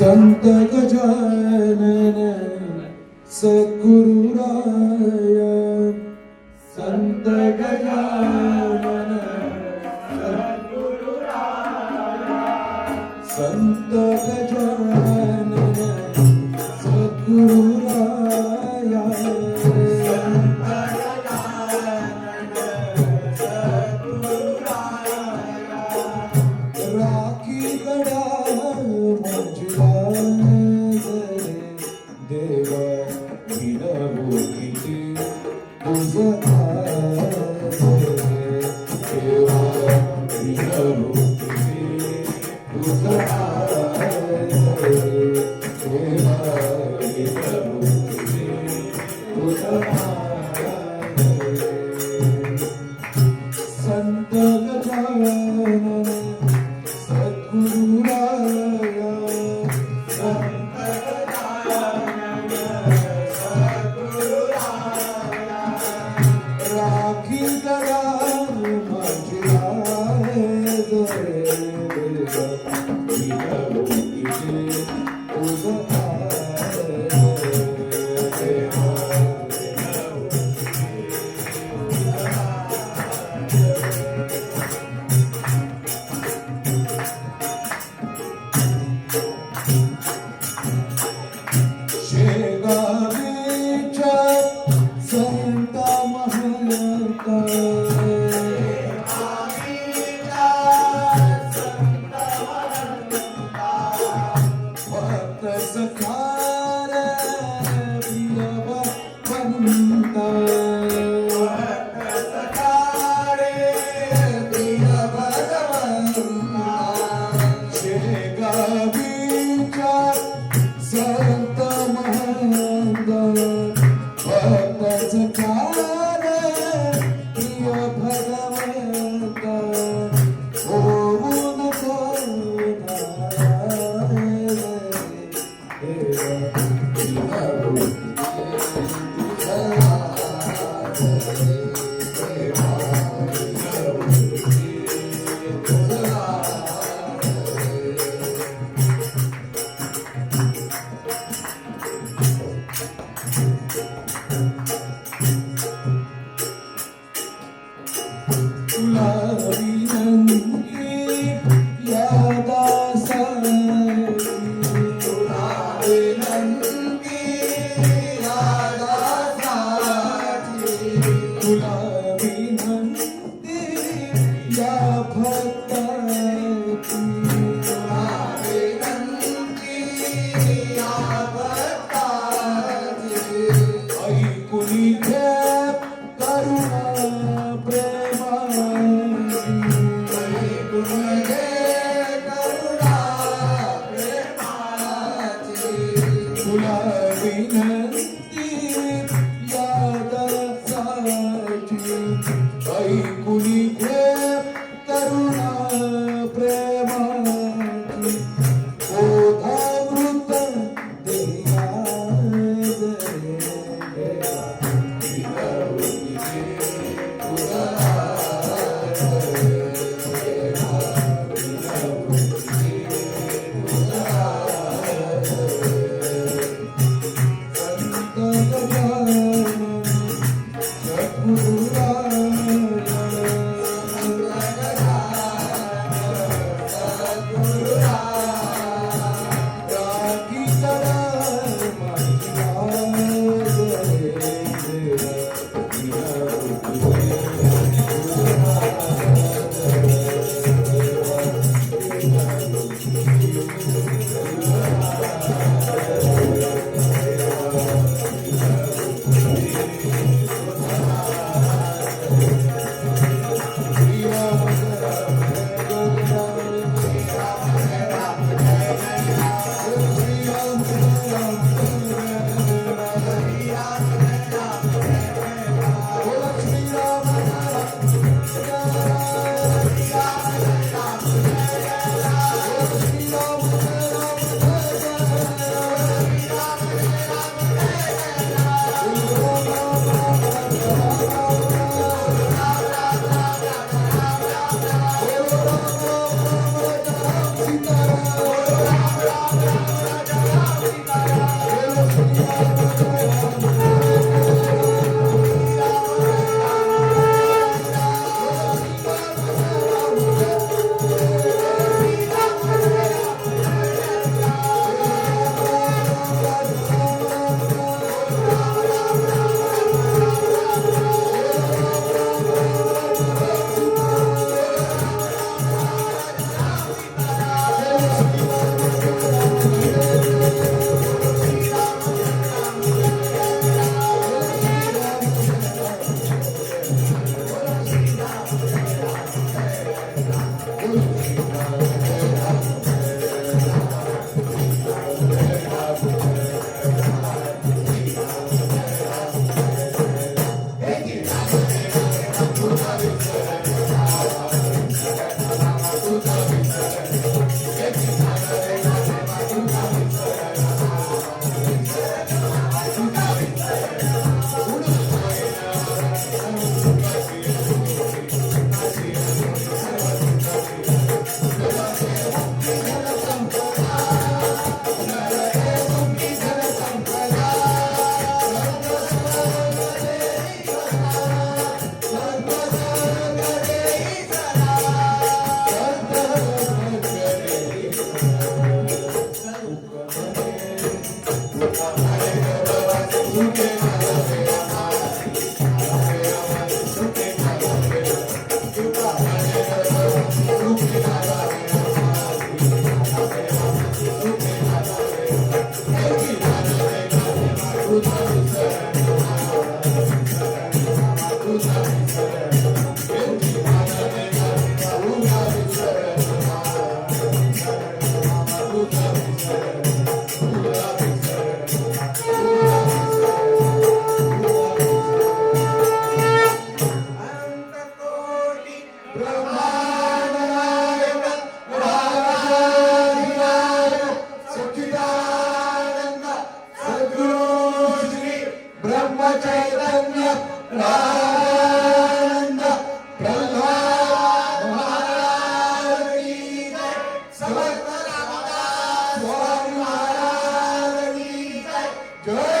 संत गजानन सद्गुरुराया संत गजानन संत गजानन सद्गुरुराया राखी गडा मंजुळा देवा विनवू किती तुझ देवा विनवू किती तुझ देवा विनवू किती तुझ संत गजानन सद्गुरुराया संत गजानन सद्गुरुराया राखी गडा मंजुळा विनवू किती तुझ शेगावीच्या संत महंता भक्त सखार प्रिय भगवंता शेगावीच्या संत महंता भक्त सखार प्रिय भगवंता होऊ नको तुला विनंती या दासाची तुला विनंती या दासाची तुला विनंती या भक्ताची तुला विनंती या भक्ताची ऐकुनी घे करुणा तुला विनंती या दासाची ऐकुनी घे करुणा प्रेमाची ओधामृत देया संत ब्रह्मांड नायक राजाधिराज सच्चिदानंद सद्गुरु श्री ब्रह्मचैतन्य राजानंद प्रल्हाद महाराज की जय. समर्थ रामदास स्वामी महाराज की जय. जय